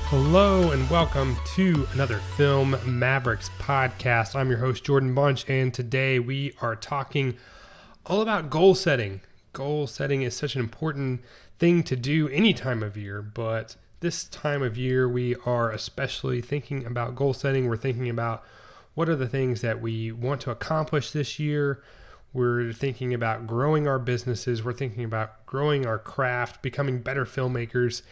Hello and welcome to another Film Mavericks podcast. I'm your host, Jordan Bunch, and today we are talking all about goal setting. Goal setting is such an important thing to do any time of year, but this time of year we are especially thinking about goal setting. We're thinking about what are the things that we want to accomplish this year. We're thinking about growing our businesses. We're thinking about growing our craft, becoming better filmmakers,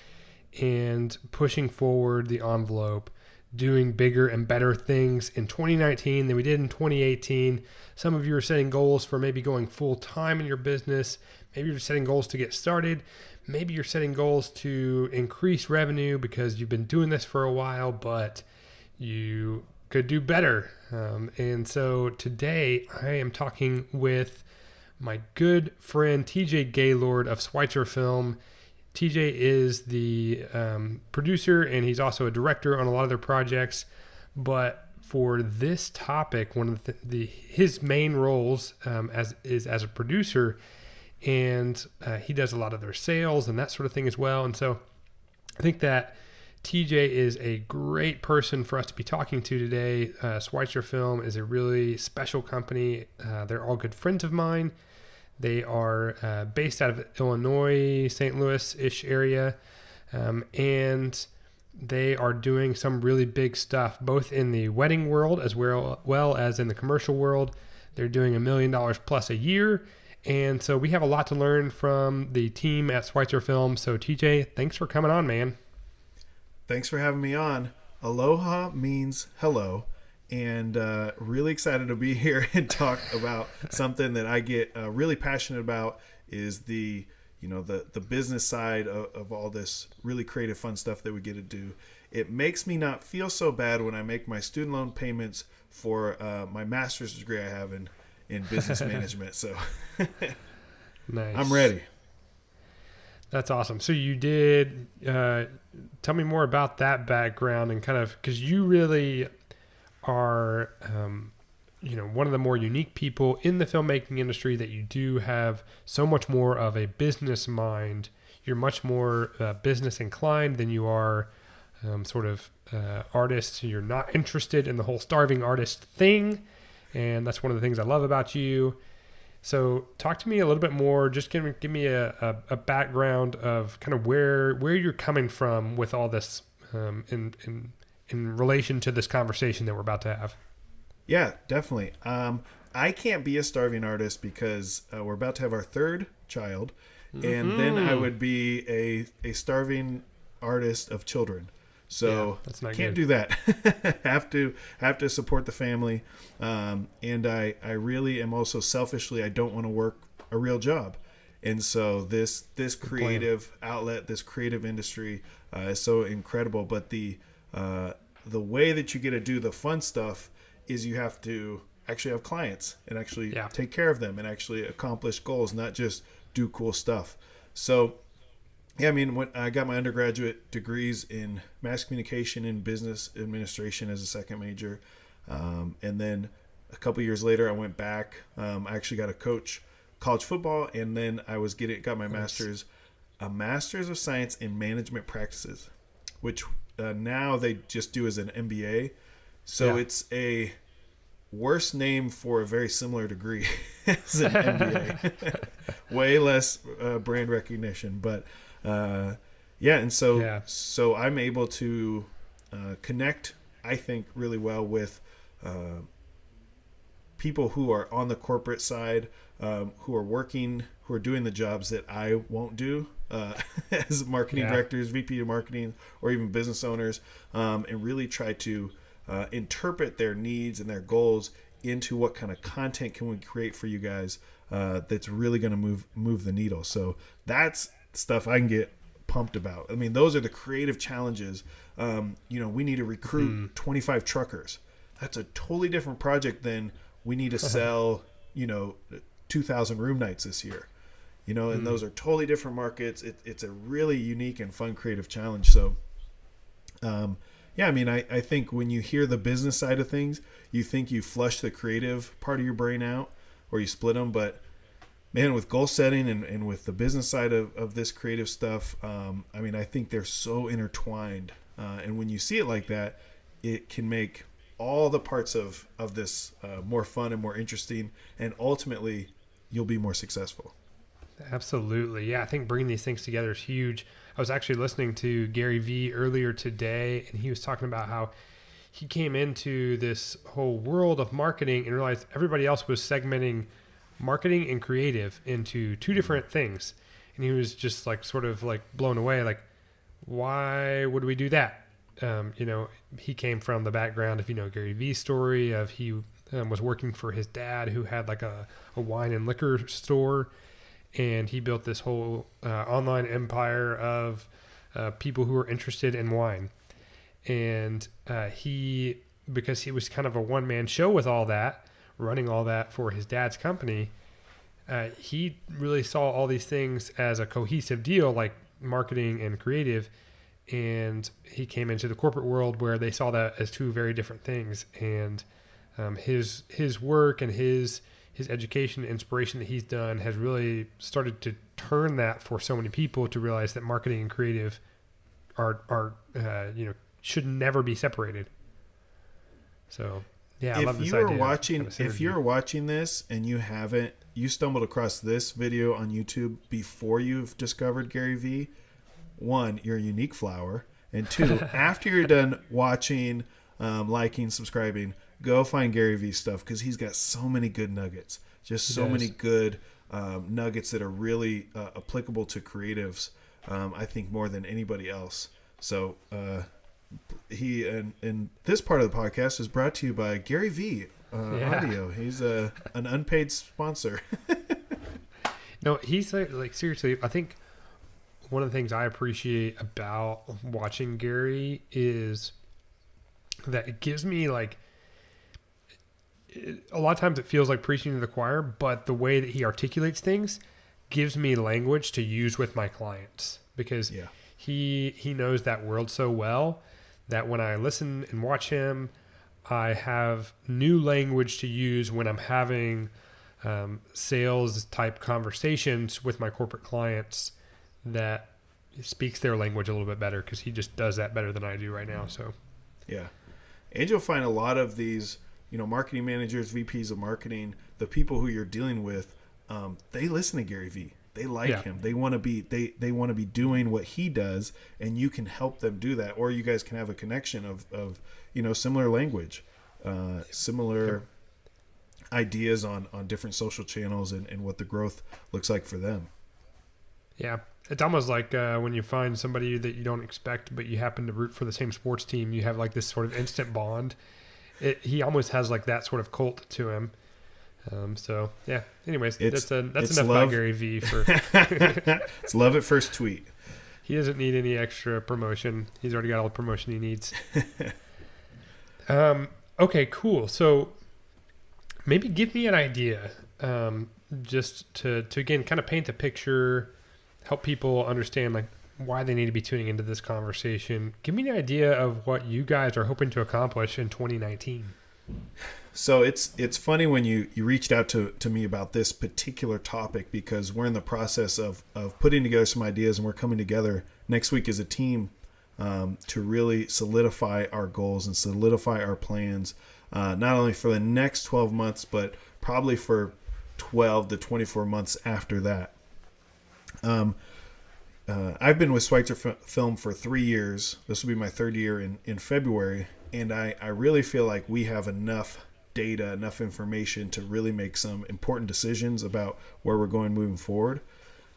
and pushing forward the envelope, doing bigger and better things in 2019 than we did in 2018. Some of you are setting goals for maybe going full time in your business. Maybe you're setting goals to get started. Maybe you're setting goals to increase revenue because you've been doing this for a while, but you could do better. And so today I am talking with my good friend TJ Gaylord of Schweitzer Film. TJ is the producer, and he's also a director on a lot of their projects. But for this topic, one of his main roles is as a producer, and he does a lot of their sales and that sort of thing as well. And so I think that TJ is a great person for us to be talking to today. Schweitzer Film is a really special company. They're all good friends of mine. They are based out of Illinois, St. Louis-ish area, and they are doing some really big stuff, both in the wedding world as well as in the commercial world. They're doing $1 million plus a year, and so we have a lot to learn from the team at Schweitzer Film. So TJ, thanks for coming on, man. Thanks for having me on. Aloha means hello. And really excited to be here and talk about something that I get really passionate about is the business side of all this really creative, fun stuff that we get to do. It makes me not feel so bad when I make my student loan payments for my master's degree I have in business management. So nice. I'm ready. That's awesome. So you did, tell me more about that background and kind of, because you really are one of the more unique people in the filmmaking industry, that you do have so much more of a business mind. You're much more business inclined than you are artist. You're not interested in the whole starving artist thing, and that's one of the things I love about you. So talk to me a little bit more. Just give me a background of kind of where you're coming from with all this in relation to this conversation that we're about to have. Yeah, definitely. I can't be a starving artist because we're about to have our third child, and then I would be a starving artist of children. So that's not can't good. do that. have to support the family, and I really am also selfishly, I don't want to work a real job, and so this creative outlet, this creative industry is so incredible. But the way that you get to do the fun stuff is you have to actually have clients and actually take care of them and actually accomplish goals, not just do cool stuff. So, yeah, I mean, when I got my undergraduate degrees in mass communication and business administration as a second major, and then a couple years later, I went back. I actually got to coach college football, and then I got my master's of science in management practices, which now they just do as an MBA. So it's a worse name for a very similar degree as an MBA. Way less brand recognition. But and so I'm able to connect, I think, really well with people who are on the corporate side, who are doing the jobs that I won't do. As marketing directors, VP of marketing, or even business owners, and really try to interpret their needs and their goals into what kind of content can we create for you guys that's really going to move the needle. So that's stuff I can get pumped about. I mean, those are the creative challenges. We need to recruit 25 truckers. That's a totally different project than we need to sell 2,000 room nights this year. And those are totally different markets. It's a really unique and fun creative challenge. So, I think when you hear the business side of things, you think you flush the creative part of your brain out or you split them. But man, with goal setting and with the business side of this creative stuff, I think they're so intertwined And when you see it like that, it can make all the parts of this more fun and more interesting, and ultimately you'll be more successful. Absolutely. Yeah, I think bringing these things together is huge. I was actually listening to Gary Vee earlier today, and he was talking about how he came into this whole world of marketing and realized everybody else was segmenting marketing and creative into two different things. And he was just like sort of like blown away, like, why would we do that? He came from the background of, Gary Vee's story of he was working for his dad who had like a wine and liquor store. And he built this whole online empire of people who were interested in wine. And because he was kind of a one-man show with all that, running all that for his dad's company, he really saw all these things as a cohesive deal, like marketing and creative. And he came into the corporate world where they saw that as two very different things. And his work and his education and inspiration that he's done has really started to turn that for so many people to realize that marketing and creative are should never be separated. So yeah, I love this idea. If you're watching this and you stumbled across this video on YouTube before you've discovered Gary Vee, one, you're a unique flower, and two, after you're done watching, liking, subscribing, go find Gary Vee's stuff, because he's got so many good nuggets, many good nuggets that are really applicable to creatives. I think more than anybody else. So he and this part of the podcast is brought to you by Gary Vee Audio. He's an unpaid sponsor. No, he's like seriously. I think one of the things I appreciate about watching Gary is that it gives me like, a lot of times it feels like preaching to the choir, but the way that he articulates things gives me language to use with my clients, because he knows that world so well that when I listen and watch him, I have new language to use when I'm having sales type conversations with my corporate clients that speaks their language a little bit better, because he just does that better than I do right now. So yeah, and you'll find a lot of these marketing managers, VPs of marketing, the people who you're dealing with, they listen to Gary Vee. They like him. They want to be they want to be doing what he does, and you can help them do that, or you guys can have a connection of similar language, similar ideas on different social channels and what the growth looks like for them. Yeah. It's almost like when you find somebody that you don't expect, but you happen to root for the same sports team, you have like this sort of instant bond. He almost has like that sort of cult to him. So yeah. Anyways, that's enough about Gary Vee for. It's love at first tweet. He doesn't need any extra promotion. He's already got all the promotion he needs. Okay, cool. So maybe give me an idea, just to again kind of paint the picture, help people understand like why they need to be tuning into this conversation. Give me an idea of what you guys are hoping to accomplish in 2019. So it's funny when you reached out to me about this particular topic, because we're in the process of putting together some ideas, and we're coming together next week as a team to really solidify our goals and solidify our plans, not only for the next 12 months, but probably for 12 to 24 months after that. I've been with Schweitzer Film for 3 years. This will be my third year in February. And I really feel like we have enough data, enough information to really make some important decisions about where we're going moving forward.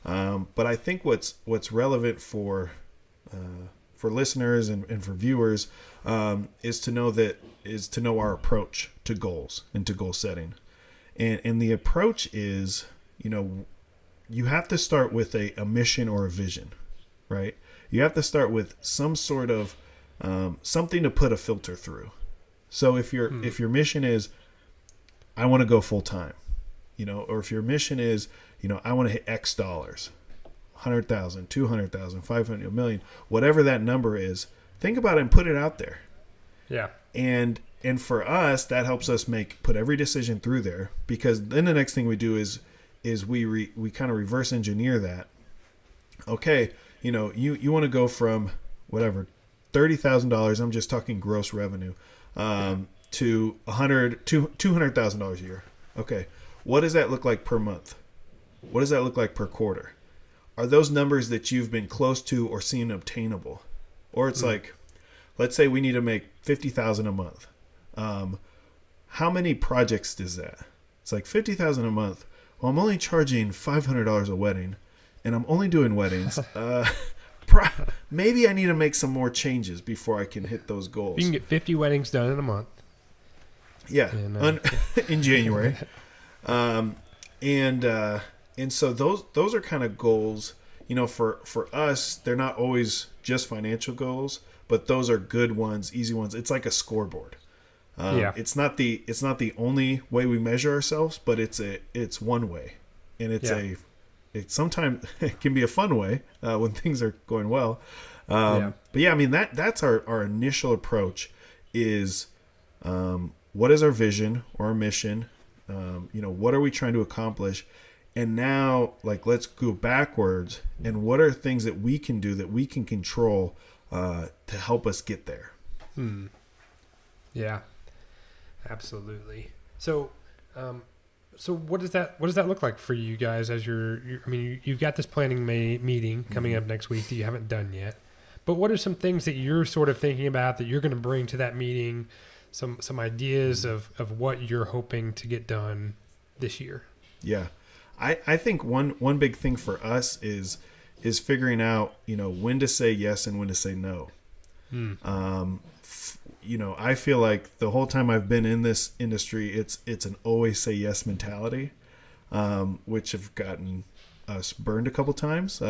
But I think what's relevant for listeners and for viewers is to know our approach to goals and to goal setting. And the approach is, you have to start with a mission or a vision, right? You have to start with some sort of something to put a filter through. So if your mission is, I want to go full time, or if your mission is, I want to hit X dollars, 100,000, 200,000, 500 million, whatever that number is, think about it and put it out there. Yeah. And for us, that helps us put every decision through there, because then the next thing we do is we kind of reverse engineer that. Okay, you want to go from whatever $30,000, I'm just talking gross revenue, to $200,000 a year. Okay. What does that look like per month? What does that look like per quarter? Are those numbers that you've been close to or seen obtainable? Or it's like, let's say we need to make $50,000 a month. How many projects is that? It's like $50,000 a month. Well, I'm only charging $500 a wedding, and I'm only doing weddings. Maybe I need to make some more changes before I can hit those goals. You can get 50 weddings done in a month. Yeah, in January. And so those are kind of goals, for us. They're not always just financial goals, but those are good ones, easy ones. It's like a scoreboard. It's not the only way we measure ourselves, but it's one way, and it's sometimes it can be a fun way when things are going well. But yeah, I mean that's our initial approach is, what is our vision or our mission? What are we trying to accomplish? And now, let's go backwards. And what are things that we can do, that we can control, to help us get there? Yeah, absolutely. So what does that look like for you guys as you've got this planning meeting coming up next week that you haven't done yet, but what are some things that you're sort of thinking about that you're going to bring to that meeting? Some ideas of what you're hoping to get done this year. Yeah. I think one big thing for us is figuring out, when to say yes and when to say no. I feel like the whole time I've been in this industry, it's an always say yes mentality, which have gotten us burned a couple times,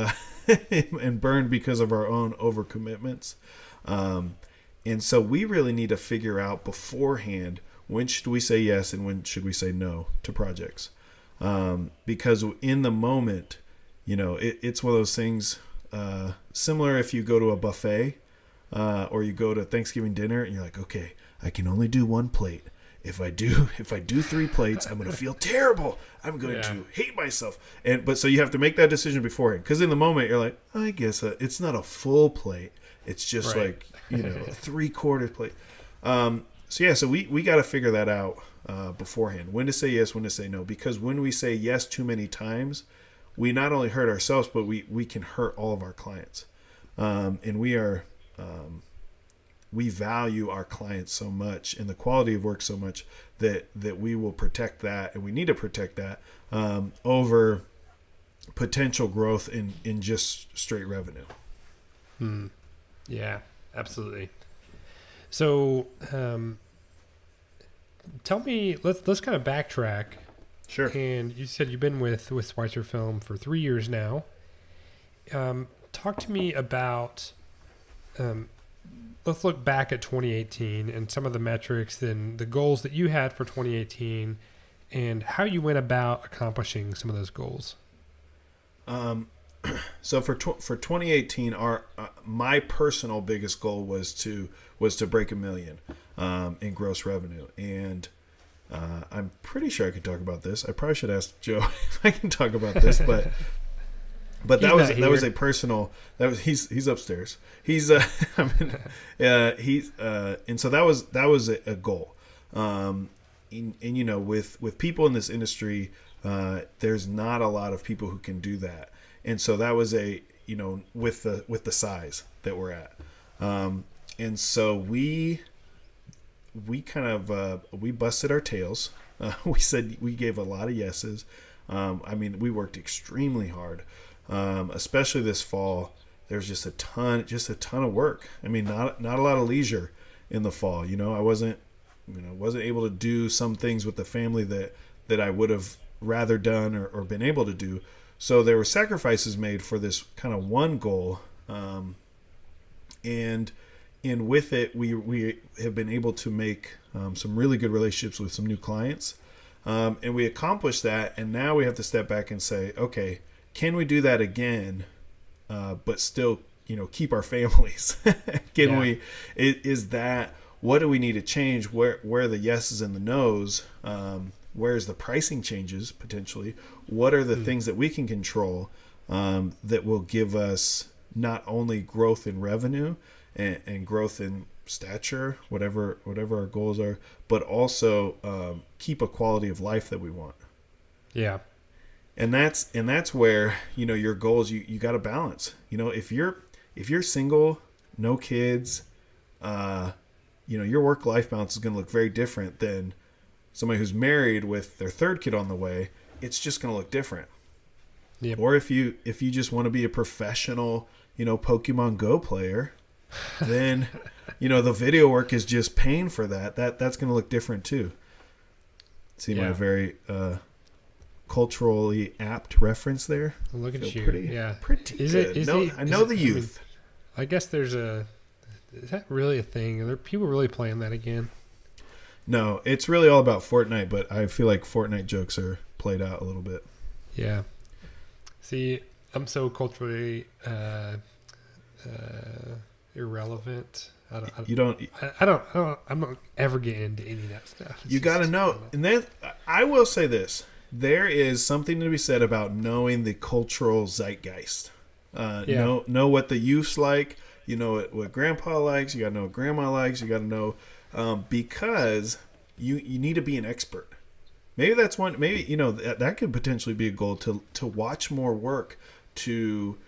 and burned because of our own overcommitments. And so we really need to figure out beforehand, when should we say yes and when should we say no to projects? Because in the moment, it's one of those things, similar if you go to a buffet, or you go to Thanksgiving dinner and you're like, okay, I can only do one plate. If I do 3 plates, I'm going to feel terrible. I'm going to hate myself. But so you have to make that decision beforehand. Because in the moment you're like, I guess it's not a full plate. It's just a 3/4 plate. So we got to figure that out beforehand. When to say yes, when to say no. Because when we say yes too many times, we not only hurt ourselves, but we can hurt all of our clients. And we value our clients so much and the quality of work so much that we will protect that, and we need to protect that over potential growth in just straight revenue. Yeah, absolutely. So tell me, let's kind of backtrack. Sure. And you said you've been with Schweitzer Film for 3 years now. Talk to me about, let's look back at 2018 and some of the metrics and the goals that you had for 2018 and how you went about accomplishing some of those goals. So for 2018, my personal biggest goal was to break $1 million in gross revenue, and I'm pretty sure I could talk about this. I probably should ask Joe if I can talk about this, but that was a personal. He's upstairs. He's and so that was a goal. And with people in this industry, there's not a lot of people who can do that. And so that was with the size that we're at. And so we kind of, we busted our tails. We gave a lot of yeses. We worked extremely hard, especially this fall. There's just a ton of work. Not a lot of leisure in the fall. I wasn't able to do some things with the family that I would have rather done or been able to do. So there were sacrifices made for this kind of one goal. And with it, we have been able to make some really good relationships with some new clients. And we accomplished that. And now we have to step back and say, okay, can we do that again, but still, keep our families? What do we need to change? Where are the yeses and the nos? Where's the pricing changes potentially? What are the things that we can control that will give us not only growth in revenue and growth in stature, whatever our goals are, but also keep a quality of life that we want. Yeah. And that's where, your goals, you got to balance. If you're single, no kids, your work life balance is going to look very different than somebody who's married with their third kid on the way. It's just going to look different. Yep. Or if you just want to be a professional, Pokemon Go player, then the video work is just paying for that. That's going to look different too. See my very culturally apt reference there. Look at you. Pretty good. I know the youth. I guess is that really a thing? Are there people really playing that again? No, it's really all about Fortnite, but I feel like Fortnite jokes are played out a little bit. Yeah. See, I'm so culturally irrelevant. I'm not ever getting into any of that stuff. You got to know. And then I will say this. There is something to be said about knowing the cultural zeitgeist. Know what the youth's like. You know what grandpa likes. You got to know what grandma likes. You got to know because you need to be an expert. Maybe that's one. Maybe that could potentially be a goal to watch more work, to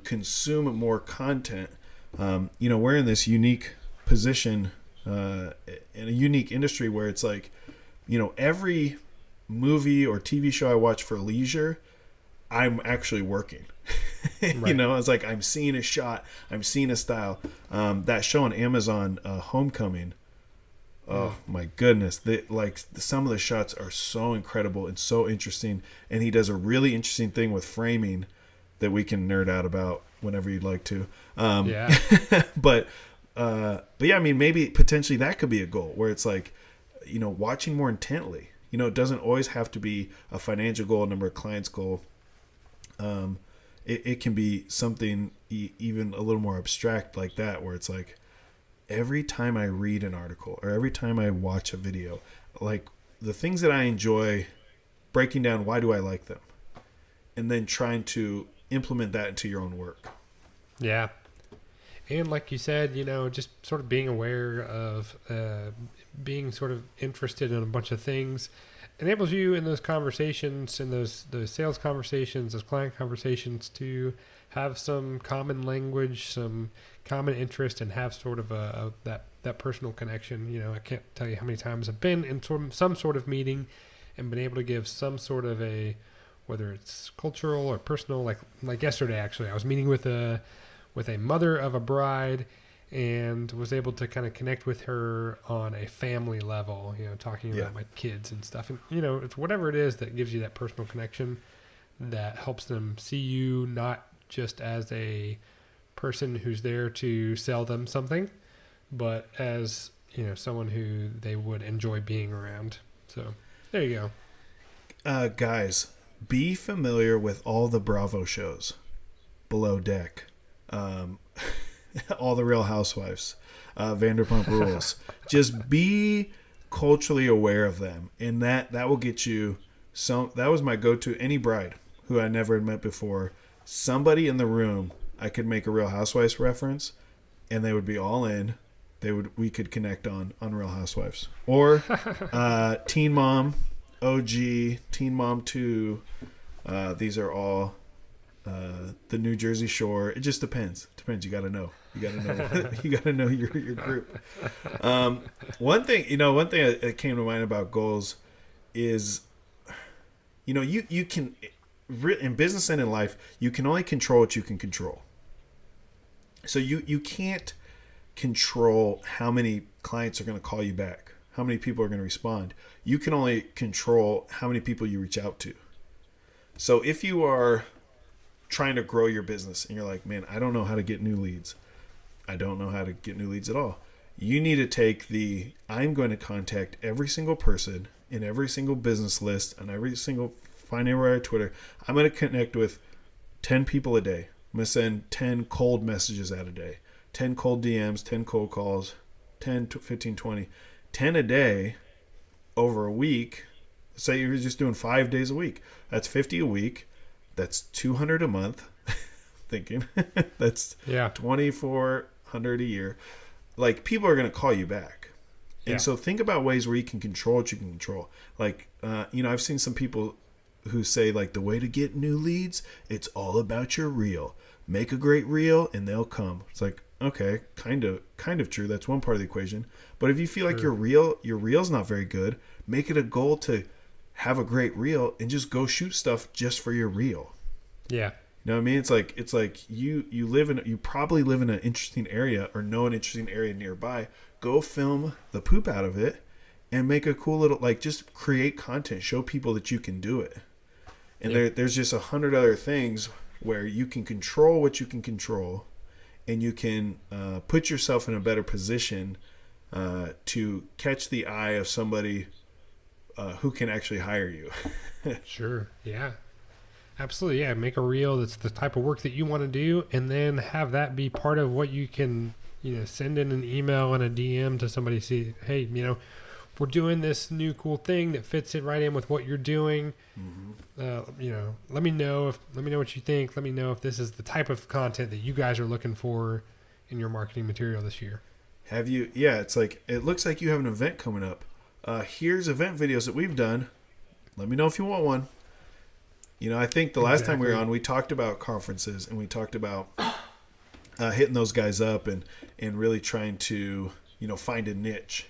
consume more content. We're in this unique position in a unique industry where it's like, every movie or TV show I watch for leisure, I'm actually working. Right. It's like I'm seeing a shot, I'm seeing a style. That show on Amazon, Homecoming. Oh my goodness! Some of the shots are so incredible and so interesting, and he does a really interesting thing with framing that we can nerd out about whenever you'd like to. But yeah, I mean, maybe potentially that could be a goal where it's like, watching more intently. It doesn't always have to be a financial goal, a number of clients goal. It can be something even a little more abstract like that, where it's like every time I read an article or every time I watch a video, like the things that I enjoy, breaking down why do I like them, and then trying to implement that into your own work. Yeah. And like you said, just sort of being aware of being sort of interested in a bunch of things enables you in those conversations, in those sales conversations, those client conversations, to have some common language, some common interest, and have sort of that personal connection. I can't tell you how many times I've been in some sort of meeting and been able to give some sort of whether it's cultural or personal, like yesterday actually, I was meeting with a mother of a bride and was able to kind of connect with her on a family level, talking about my kids and stuff. And, it's whatever it is that gives you that personal connection that helps them see you not just as a person who's there to sell them something, but as, someone who they would enjoy being around. So there you go. Guys, be familiar with all the Bravo shows, Below Deck, all the Real Housewives, Vanderpump Rules. Just be culturally aware of them, and that will get you some. That was my go-to. Any bride who I never had met before, somebody in the room, I could make a Real Housewives reference, and they would be all in. We could connect on Real Housewives or Teen Mom, OG, Teen Mom 2. These are all. The New Jersey Shore. It just depends. You got to know. You got to know your group. One thing that came to mind about goals is, you can, in business and in life, you can only control what you can control. So you can't control how many clients are going to call you back, how many people are going to respond. You can only control how many people you reach out to. So if you are trying to grow your business and you're like, man, I don't know how to get new leads. I don't know how to get new leads at all. You need to take I'm going to contact every single person in every single business list on every single find anywhere on Twitter. I'm going to connect with 10 people a day. I'm going to send 10 cold messages out a day, 10 cold DMs, 10 cold calls, 10 to 15, 20, 10 a day over a week. Say you're just doing 5 days a week. That's 50 a week. That's 200 a month. thinking. That's Yeah. $2,400 a year. Like, people are going to call you back. And so think about ways where you can control what you can control. Like, I've seen some people who say, like, the way to get new leads, it's all about your reel. Make a great reel and they'll come. It's like, okay, kind of true. That's one part of the equation. But if you feel like your reel's not very good, make it a goal to have a great reel and just go shoot stuff just for your reel. Yeah. You know what I mean? It's like you probably live in an interesting area or know an interesting area nearby. Go film the poop out of it and make a cool little, like, just create content, show people that you can do it. And there's just 100 other things where you can control what you can control, and you can put yourself in a better position to catch the eye of somebody who can actually hire you. Sure. Yeah. Absolutely. Yeah. Make a reel that's the type of work that you want to do, and then have that be part of what you can, send in an email and a DM to somebody. See, hey, we're doing this new cool thing that fits it right in with what you're doing. Mm-hmm. Let me know what you think. Let me know if this is the type of content that you guys are looking for in your marketing material this year. Have you? Yeah. It's like, it looks like you have an event coming up. Here's event videos that we've done. Let me know if you want one. I think the last time we were on, we talked about conferences, and we talked about hitting those guys up and really trying to, find a niche.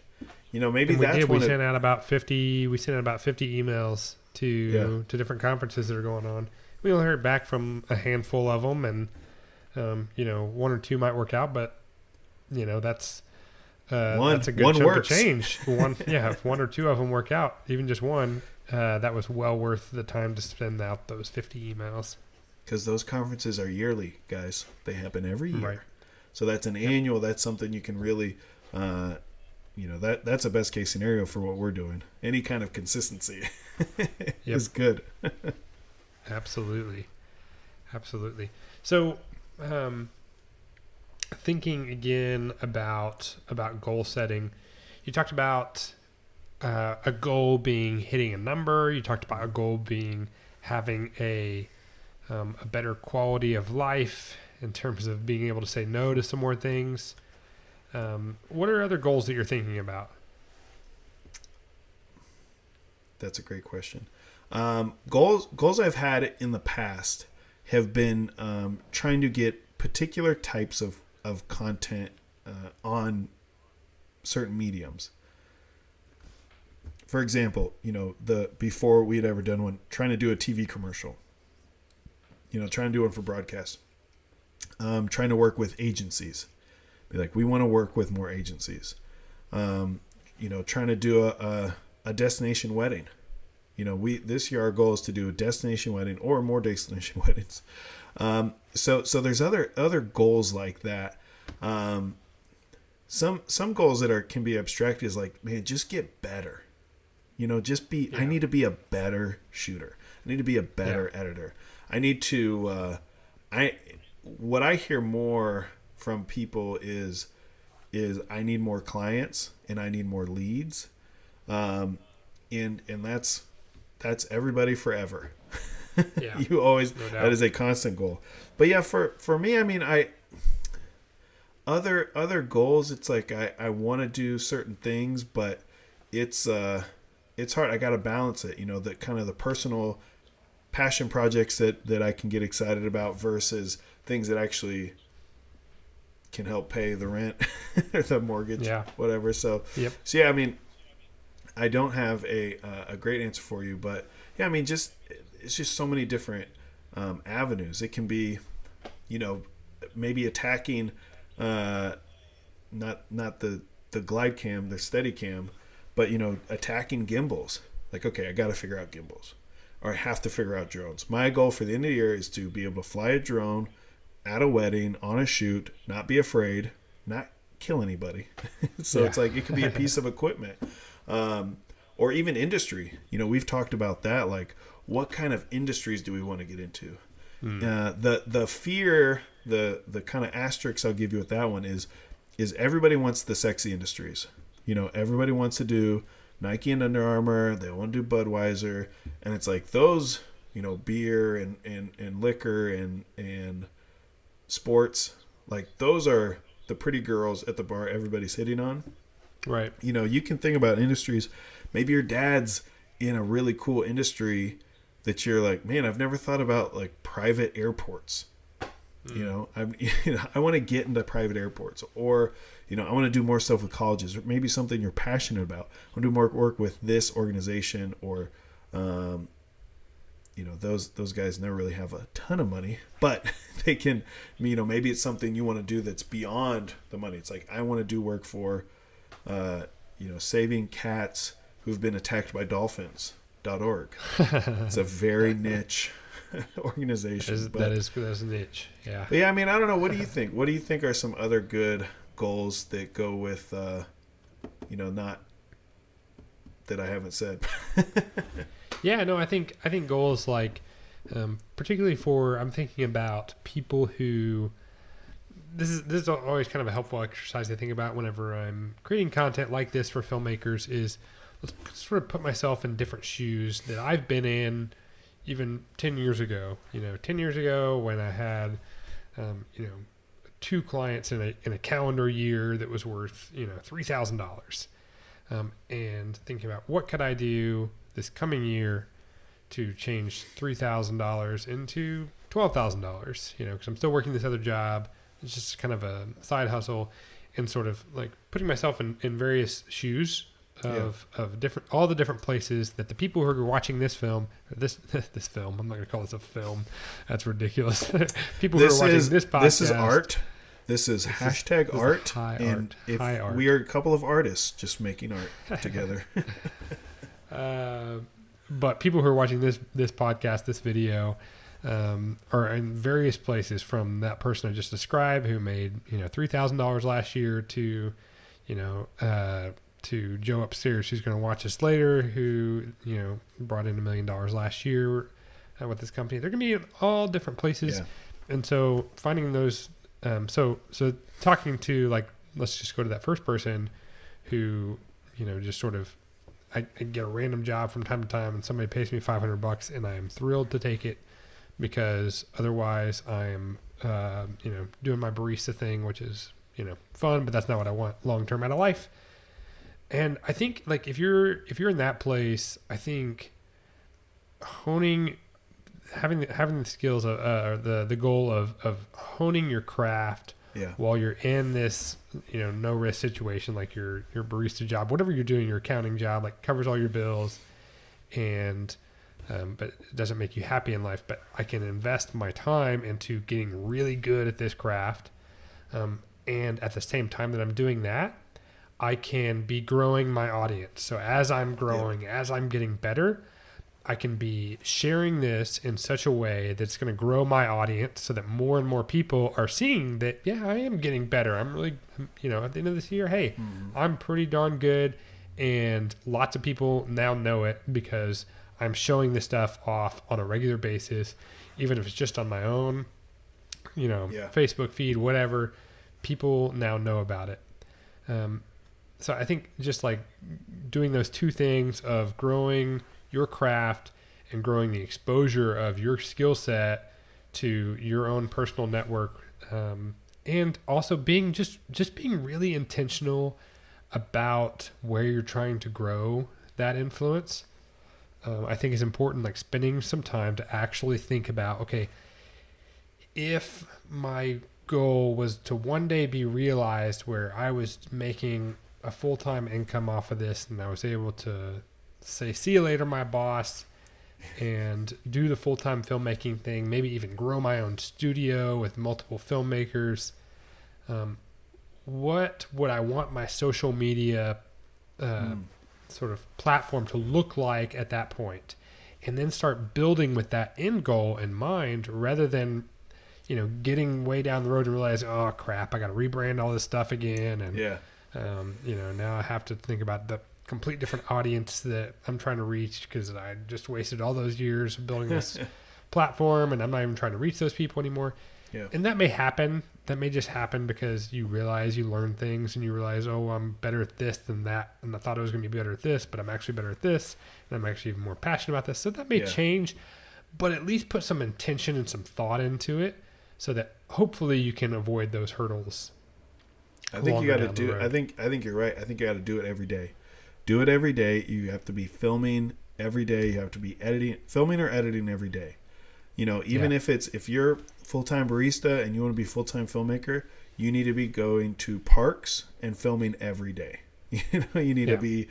Maybe and that's we sent out about 50 emails to different conferences that are going on. We only heard back from a handful of them, and one or two might work out, but that's a good chunk of change. If one or two of them work out, even just one, that was well worth the time to send out those 50 emails. Because those conferences are yearly, guys. They happen every year. Right. So that's an annual. That's something you can really, that's a best case scenario for what we're doing. Any kind of consistency is good. Absolutely. So, thinking again about goal setting, you talked about a goal being hitting a number. You talked about a goal being having a better quality of life in terms of being able to say no to some more things. What are other goals that you're thinking about? That's a great question. Goals I've had in the past have been trying to get particular types of content on certain mediums. For example, before we had ever done one, trying to do a TV commercial, trying to do one for broadcast, trying to work with agencies, be like, we want to work with more agencies, trying to do a destination wedding. This year our goal is to do a destination wedding or more destination weddings. So there's other goals like that. Some goals that can be abstract is like, man, just get better. I need to be a better shooter. I need to be a better editor. I need to, what I hear more from people is I need more clients and I need more leads. And that's everybody forever. Yeah. You always, no doubt. that is a constant goal. But yeah, for me, I mean, other goals, it's like, I want to do certain things, but it's hard. I got to balance it, the kind of the personal passion projects that I can get excited about versus things that actually can help pay the rent or the mortgage, whatever. So yeah, I mean, I don't have a great answer for you, but yeah, I mean, it's just so many different avenues. It can be, maybe attacking not the glide cam, the steady cam, but attacking gimbals. Like, okay, I got to figure out gimbals, or I have to figure out drones. My goal for the end of the year is to be able to fly a drone at a wedding, on a shoot, not be afraid, not kill anybody. So it's like, it could be a piece of equipment, or even industry. We've talked about that. Like, what kind of industries do we want to get into? The fear, the kind of asterisk I'll give you with that one is everybody wants the sexy industries. Everybody wants to do Nike and Under Armour. They want to do Budweiser, and it's like those, beer and liquor and sports, like those are the pretty girls at the bar everybody's hitting on. Right. You know, you can think about industries. Maybe your dad's in a really cool industry that you're like, man, I've never thought about like private airports. I want to get into private airports, or, I want to do more stuff with colleges, or maybe something you're passionate about. I want to do more work with this organization, or, those guys never really have a ton of money, but they can, maybe it's something you want to do that's beyond the money. It's like, I want to do work for, saving cats who've been attacked by dolphins.org. It's a very niche organization. That is niche. Yeah. But yeah, I mean, I don't know. What do you think? What do you think are some other good goals that go with, not that I haven't said? Yeah, no, I think goals like, particularly I'm thinking about people who, this is always kind of a helpful exercise to think about whenever I'm creating content like this for filmmakers is, let's sort of put myself in different shoes that I've been in even 10 years ago. 10 years ago when I had, 2 clients in a calendar year that was worth, $3,000. And thinking about what could I do this coming year to change $3,000 into $12,000, because I'm still working this other job. It's just kind of a side hustle, and sort of like putting myself in various shoes of all the different places that the people who are watching this film, this film, I'm not going to call this a film. That's ridiculous. People who are watching this podcast. This is art. This is hashtag art. High and art. High art. We are a couple of artists just making art together. But people who are watching this podcast, this video, are in various places, from that person I just described who made $3,000 last year to to Joe upstairs who's going to watch us later, who brought in $1 million last year with this company. They're going to be in all different places, and so finding those. So talking to, like, let's just go to that first person who just sort of. I get a random job from time to time, and somebody pays me $500, and I am thrilled to take it, because otherwise I am, doing my barista thing, which is, fun, but that's not what I want long term out of life. And I think, like, if you're in that place, I think having the skills of the goal of honing your craft. Yeah. While you're in this, no risk situation, like your barista job, whatever you're doing, your accounting job, like, covers all your bills, and but it doesn't make you happy in life. But I can invest my time into getting really good at this craft, and at the same time that I'm doing that, I can be growing my audience. So as I'm growing, as I'm getting better, I can be sharing this in such a way that's going to grow my audience, so that more and more people are seeing that, I am getting better. I'm really, at the end of this year, hey, I'm pretty darn good. And lots of people now know it because I'm showing this stuff off on a regular basis, even if it's just on my own, Facebook feed, whatever. People now know about it. So I think just like doing those two things of growing your craft and growing the exposure of your skill set to your own personal network, and also being being really intentional about where you're trying to grow that influence, I think is important. Like, spending some time to actually think about, okay, if my goal was to one day be realized where I was making a full-time income off of this, and I was able to say, see you later, my boss, and do the full-time filmmaking thing, maybe even grow my own studio with multiple filmmakers. What would I want my social media sort of platform to look like at that point? And then start building with that end goal in mind, rather than, getting way down the road and realize, oh crap, I got to rebrand all this stuff again. And, now I have to think about the complete different audience that I'm trying to reach, because I just wasted all those years building this platform, and I'm not even trying to reach those people anymore. Yeah. And that may happen. That may just happen because you realize, you learn things, and you realize, oh, I'm better at this than that, and I thought I was going to be better at this, but I'm actually better at this, and I'm actually even more passionate about this. So that may change, but at least put some intention and some thought into it. so that hopefully you can avoid those hurdles. I think you got to do. I think you're right. I think you got to do it every day. Do it every day. You have to be filming every day. You have to be filming or editing every day. Even if you're full-time barista and you want to be full-time filmmaker, you need to be going to parks and filming every day. You need to be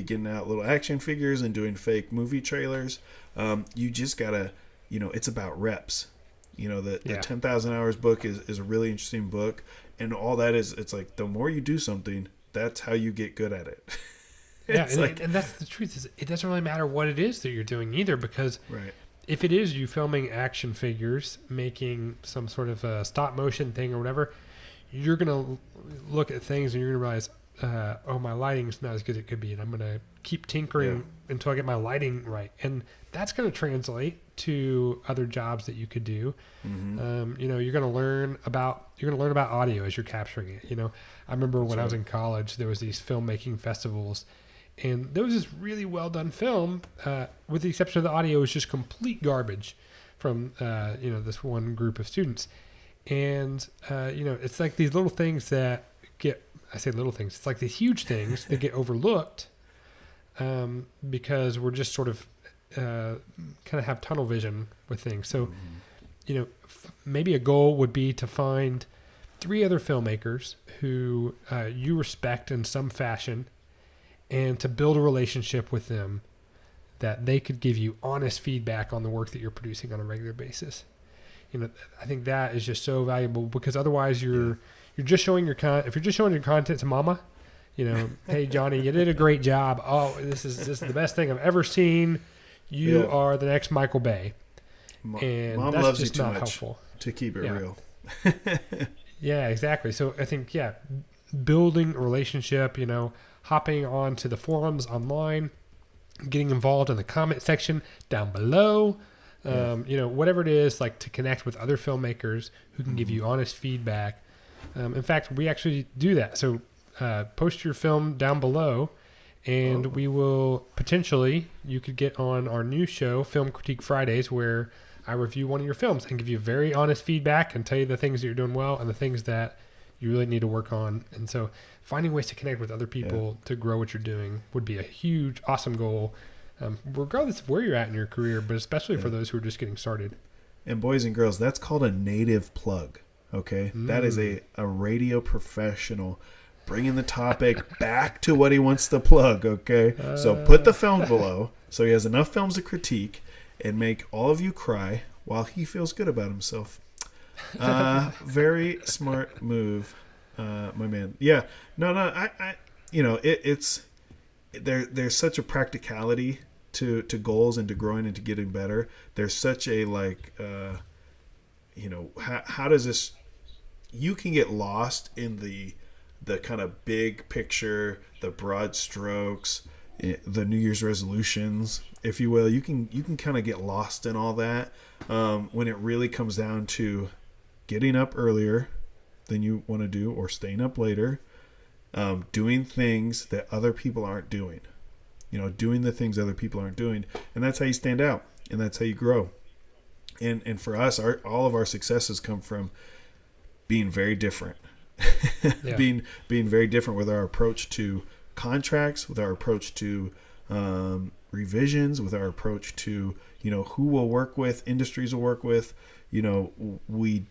getting out little action figures and doing fake movie trailers. You just gotta, it's about reps. The 10,000 Hours book is a really interesting book, and all that is, it's like the more you do something, that's how you get good at it. And that's the truth. Is it doesn't really matter what it is that you're doing either, because if it is you filming action figures, making some sort of a stop motion thing or whatever, you're gonna look at things and you're gonna realize, my lighting's not as good as it could be, and I'm gonna keep tinkering until I get my lighting right, and that's gonna translate to other jobs that you could do. You're gonna learn about audio as you're capturing it. I remember when I was in college, there was these filmmaking festivals, and there was this really well done film, with the exception of the audio, was just complete garbage from this one group of students, and it's like these little things that get. I say little things. It's like these huge things that get overlooked because we're just sort of kind of have tunnel vision with things. So, maybe a goal would be to find 3 other filmmakers who you respect in some fashion, and to build a relationship with them that they could give you honest feedback on the work that you're producing on a regular basis. I think that is just so valuable, because otherwise you're just showing your if you're just showing your content to mama, hey Johnny, you did a great job. Oh, this is the best thing I've ever seen. You are the next Michael Bay. And Mom that's loves just you too not much helpful. To keep it real. Yeah, exactly. So I think, building a relationship, hopping on to the forums online, getting involved in the comment section down below, whatever it is, like to connect with other filmmakers who can give you honest feedback. In fact, we actually do that. So post your film down below, and we will potentially, you could get on our new show, Film Critique Fridays, where I review one of your films and give you very honest feedback and tell you the things that you're doing well and the things that you really need to work on. And so finding ways to connect with other people to grow what you're doing would be a huge, awesome goal, regardless of where you're at in your career, but especially for those who are just getting started. And boys and girls, that's called a native plug. Okay, that is a radio professional bringing the topic back to what he wants to plug. Okay, so put the film below so he has enough films to critique and make all of you cry while he feels good about himself. Very smart move, my man. Yeah, no, it's there's such a practicality to goals and to growing and to getting better. There's such a how does this, you can get lost in the kind of big picture, the broad strokes, the New Year's resolutions, if you will. You can kind of get lost in all that when it really comes down to getting up earlier than you want to do, or staying up later, doing things that other people aren't doing, doing the things other people aren't doing, and that's how you stand out, and that's how you grow. And for us, all of our successes come from being very different, being very different with our approach to contracts, with our approach to revisions, with our approach to who we'll work with, industries will work with. We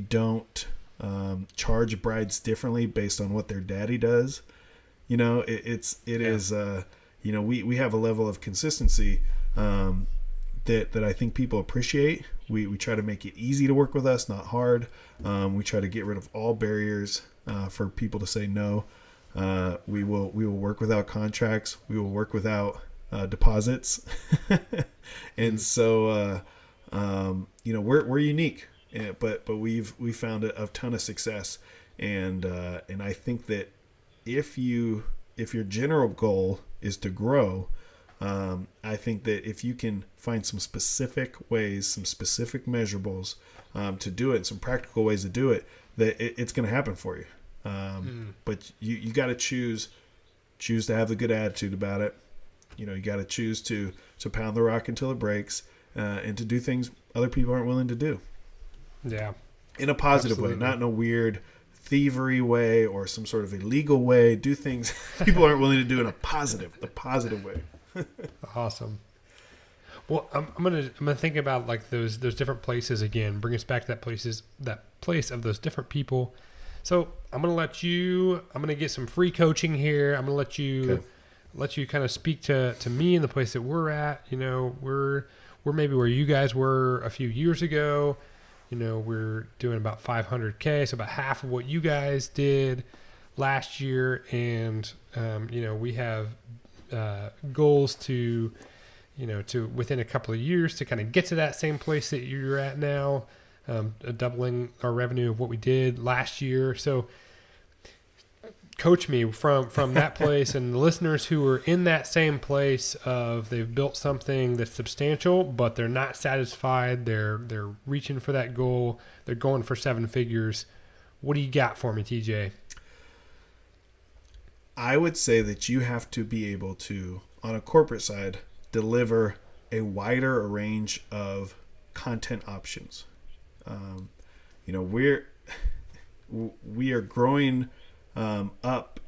don't charge brides differently based on what their daddy does. We have a level of consistency that I think people appreciate. We try to make it easy to work with us, not hard. We try to get rid of all barriers for people to say no. We will work without contracts. We will work without deposits. And so we're unique, but we found a ton of success, and I think that if your general goal is to grow, I think that if you can find some specific ways, some specific measurables to do it, some practical ways to do it, that it's going to happen for you. But you got to choose to have a good attitude about it. You got to choose to pound the rock until it breaks, and to do things other people aren't willing to do. Yeah. In a positive way, Absolutely. not in a weird thievery way or some sort of illegal way. Do things people aren't willing to do in the positive way. Awesome. Well, I'm gonna think about like those different places again. Bring us back to that place of those different people. So I'm gonna get some free coaching here. I'm gonna Okay. let you kind of speak to me in the place that we're at. You know, we're maybe where you guys were a few years ago. You know, we're doing about 500K, so about half of what you guys did last year, and you know, we have goals to, you know, to within a couple of years to kind of get to that same place that you're at now, doubling our revenue of what we did last year. So coach me from that place, and the listeners who are in that same place of they've built something that's substantial, but they're not satisfied. They're reaching for that goal. They're going for 7 figures. What do you got for me, TJ? I would say that you have to be able to, on a corporate side, deliver a wider range of content options. You know, we are growing up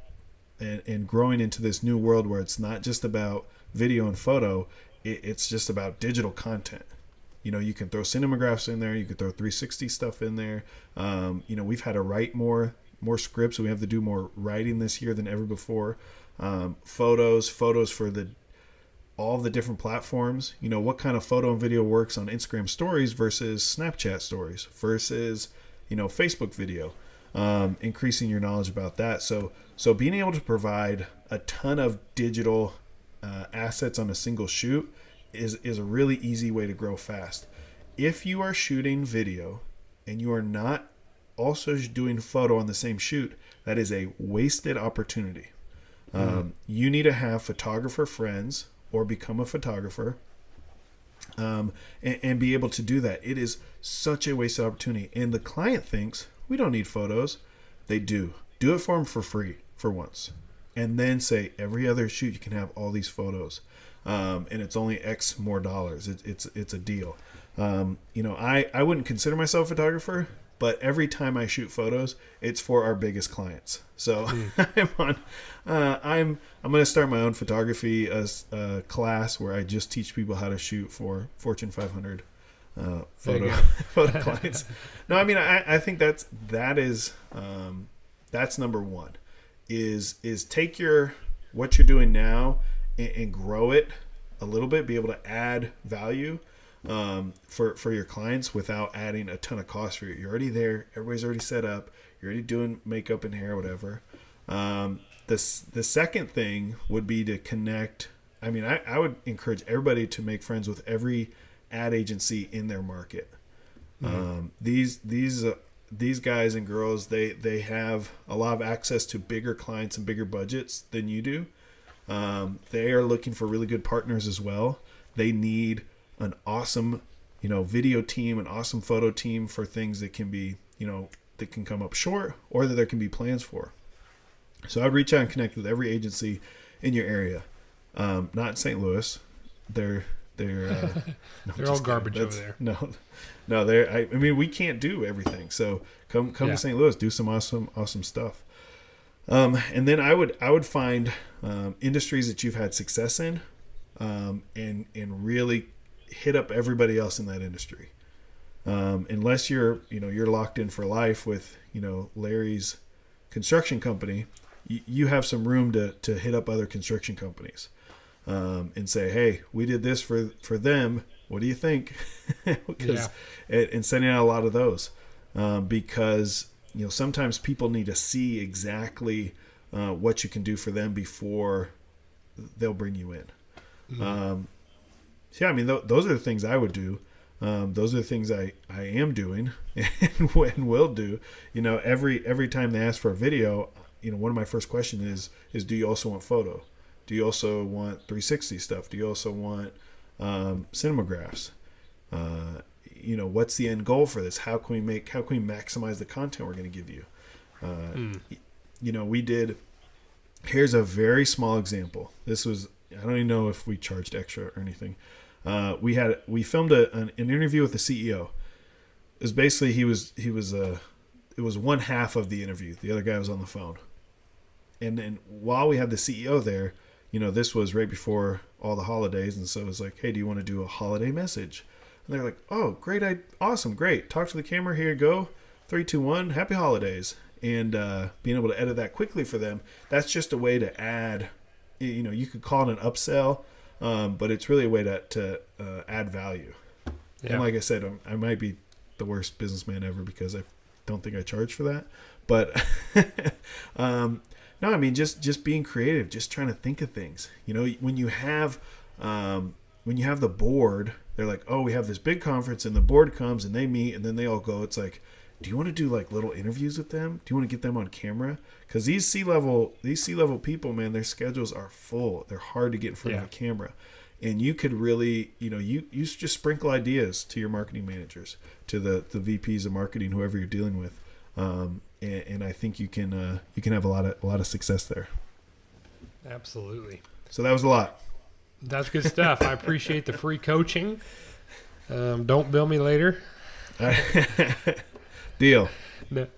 and growing into this new world where it's not just about video and photo, it's just about digital content. You know, you can throw cinemagraphs in there, you can throw 360 stuff in there. You know, we've had to write more scripts, so we have to do more writing this year than ever before. Photos for all the different platforms. You know, what kind of photo and video works on Instagram stories versus Snapchat stories versus, you know, Facebook video. Increasing your knowledge about that. So being able to provide a ton of digital assets on a single shoot is a really easy way to grow fast. If you are shooting video and you are not also doing photo on the same shoot, that is a wasted opportunity. You need to have photographer friends or become a photographer and be able to do that. It is such a wasted opportunity. And the client thinks, we don't need photos. They do. Do it for them for free for once. And then say, every other shoot you can have all these photos. And it's only X more dollars. It's a deal. You know, I wouldn't consider myself a photographer, but every time I shoot photos, it's for our biggest clients. So I'm going to start my own photography class where I just teach people how to shoot for Fortune 500 photo clients. No, I mean, I think that's number one is take what you're doing now and grow it a little bit, be able to add value for your clients without adding a ton of cost for you. You're already there. Everybody's already set up. You're already doing makeup and hair, whatever. The second thing would be to connect. I mean, I would encourage everybody to make friends with every ad agency in their market. These guys and girls, they have a lot of access to bigger clients and bigger budgets than you do. They are looking for really good partners as well. They need an awesome, you know, video team, an awesome photo team for things that can be, you know, that can come up short or that there can be plans for. So I'd reach out and connect with every agency in your area. Not in St. Louis. They're They're all garbage over there. No, I mean, we can't do everything. So come to St. Louis, do some awesome stuff. And then I would find industries that you've had success in, and really hit up everybody else in that industry. Unless you're locked in for life with, you know, Larry's construction company, you have some room to hit up other construction companies. And say, hey, we did this for them. What do you think? And sending out a lot of those because, you know, sometimes people need to see exactly what you can do for them before they'll bring you in. I mean, those are the things I would do. Those are the things I am doing and will do. You know, every time they ask for a video, you know, one of my first questions is do you also want photo? Do you also want 360 stuff? Do you also want cinemagraphs? You know, what's the end goal for this? How can we maximize the content we're going to give you? You know, here's a very small example. This was, I don't even know if we charged extra or anything. We filmed an interview with the CEO. is basically it was one half of the interview. The other guy was on the phone. And then while we had the CEO there, this was right before all the holidays. And so it was like, hey, do you want to do a holiday message? And they're like, oh, great. Awesome. Great. Talk to the camera. Here you go. 3, 2, 1. Happy holidays. And being able to edit that quickly for them, that's just a way to add, you could call it an upsell, but it's really a way to add value. Yeah. And like I said, I might be the worst businessman ever because I don't think I charge for that. But no, I mean, just being creative, just trying to think of things. When you have the board, they're like, oh, we have this big conference, and the board comes and they meet, and then they all go. It's like, do you want to do like little interviews with them? Do you want to get them on camera? Because these C-level people, man, their schedules are full. They're hard to get in front of a camera. And you could really, you just sprinkle ideas to your marketing managers, to the VPs of marketing, whoever you're dealing with. And I think you can have a lot of success there. Absolutely. So that was a lot. That's good stuff. I appreciate the free coaching. Don't bill me later. Deal. No.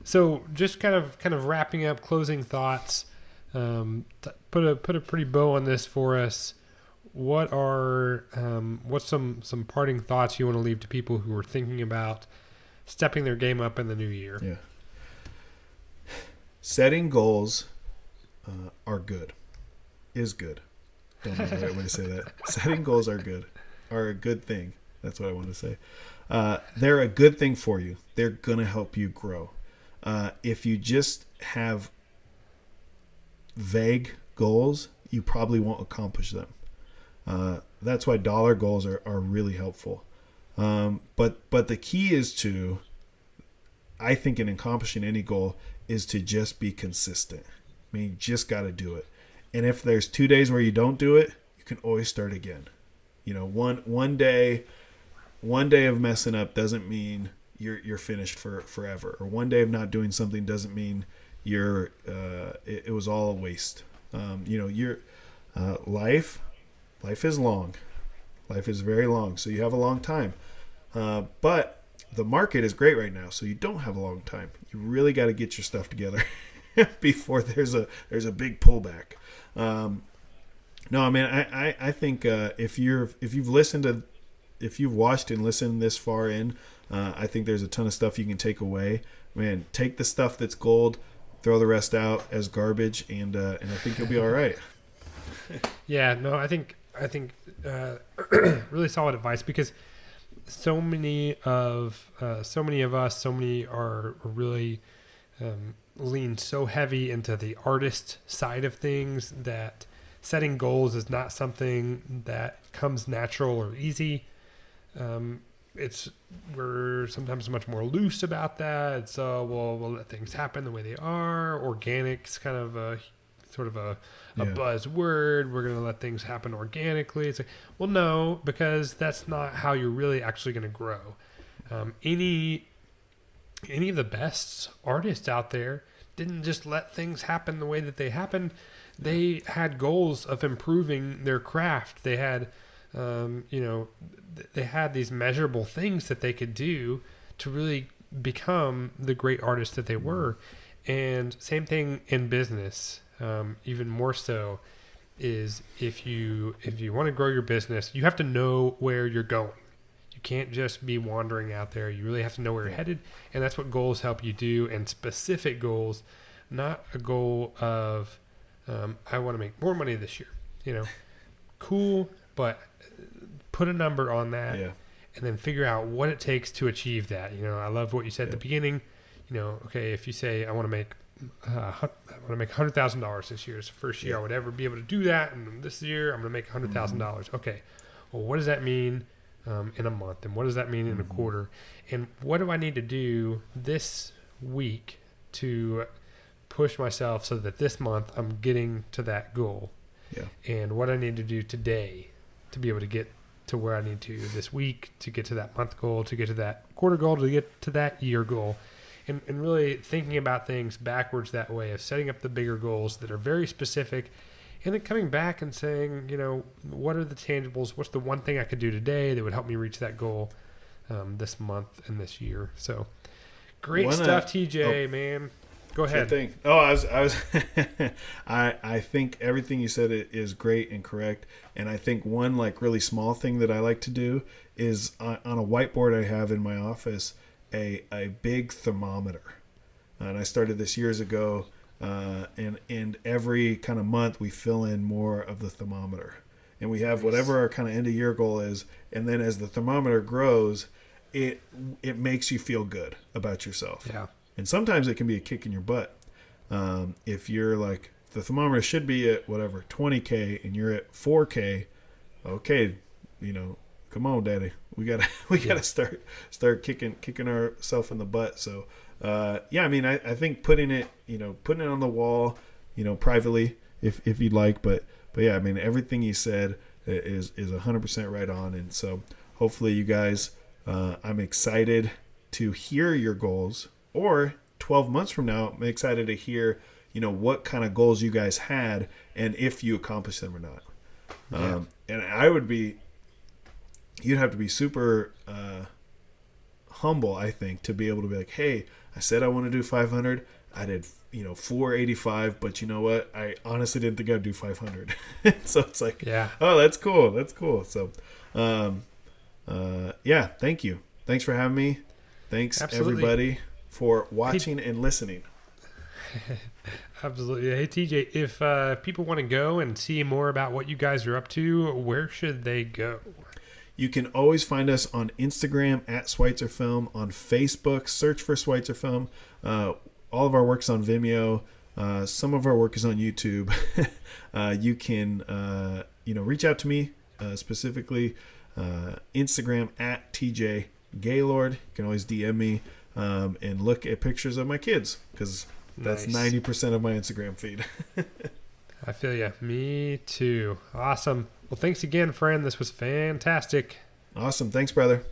So just kind of wrapping up, closing thoughts. Put a pretty bow on this for us. What's some parting thoughts you want to leave to people who are thinking about stepping their game up in the new year? Yeah. Setting goals are good. Is good. Don't know the right way to say that. Setting goals are a good thing. That's what I want to say. They're a good thing for you. They're going to help you grow. If you just have vague goals, you probably won't accomplish them. That's why dollar goals are really helpful. But the key is to, I think, in accomplishing any goal is to just be consistent. I mean, you just got to do it. And if there's 2 days where you don't do it, you can always start again. One day of messing up doesn't mean you're finished forever. Or one day of not doing something doesn't mean it was all a waste. Life is long. Life is very long, so you have a long time. But the market is great right now, so you don't have a long time. You really got to get your stuff together before there's a big pullback. No, I mean, I think if you've watched and listened this far in, I think there's a ton of stuff you can take away. Man, take the stuff that's gold, throw the rest out as garbage, and I think you'll be all right. Yeah, no, I think really solid advice, because so many of us are really lean so heavy into the artist side of things that setting goals is not something that comes natural or easy. We're sometimes much more loose about that. It's we'll let things happen the way they are. Organic's kind of a buzzword. We're going to let things happen organically. It's like, well, no, because that's not how you're really actually going to grow. Any of the best artists out there didn't just let things happen the way that they happened. They had goals of improving their craft. They had, they had these measurable things that they could do to really become the great artists that they were. And same thing in business. Even more so is if you want to grow your business, you have to know where you're going. You can't just be wandering out there. You really have to know where you're headed, and that's what goals help you do. And specific goals, not a goal of I want to make more money this year. Cool, but put a number on that, and then figure out what it takes to achieve that. I love what you said at the beginning. Okay, if you say I want to make $100,000 this year, it's the first year I would ever be able to do that, and this year I'm going to make $100,000. Okay, well, what does that mean in a month, and what does that mean in a quarter, and what do I need to do this week to push myself so that this month I'm getting to that goal, and what I need to do today to be able to get to where I need to this week, to get to that month goal, to get to that quarter goal, to get to that year goal. And really thinking about things backwards that way, of setting up the bigger goals that are very specific, and then coming back and saying, what are the tangibles? What's the one thing I could do today that would help me reach that goal? this month and this year. So great One, stuff, TJ, man. Go ahead. Sure thing. Oh, I was I think everything you said is great and correct. And I think one like really small thing that I like to do is on a whiteboard I have in my office a big thermometer. And I started this years ago. And every kind of month we fill in more of the thermometer, and we have whatever our kind of end of year goal is. And then as the thermometer grows, it makes you feel good about yourself. Yeah. And sometimes it can be a kick in your butt. If you're like, the thermometer should be at whatever, 20K and you're at 4K, okay, come on, daddy. We gotta start kicking ourselves in the butt. So, I think putting it on the wall, privately if you'd like, but yeah, I mean, everything you said is 100% right on. And so hopefully you guys, I'm excited to hear your goals. Or 12 months from now, I'm excited to hear, what kind of goals you guys had and if you accomplished them or not. Yeah. And you'd have to be super humble, I think, to be able to be like, hey, I said I want to do 500. I did, 485, but you know what? I honestly didn't think I'd do 500. So it's like, Yeah. Oh, that's cool. That's cool. So, thank you. Thanks for having me. Thanks, Absolutely. everybody, for watching and listening. Absolutely. Hey, TJ, if people want to go and see more about what you guys are up to, where should they go? You can always find us on Instagram at Schweitzer Film, on Facebook, search for Schweitzer Film. All of our work's on Vimeo. Some of our work is on YouTube. You can, reach out to me specifically. Instagram at TJ Gaylord. You can always DM me and look at pictures of my kids, because that's Nice. 90% of my Instagram feed. I feel you. Me too. Awesome. Well, thanks again, friend. This was fantastic. Awesome. Thanks, brother.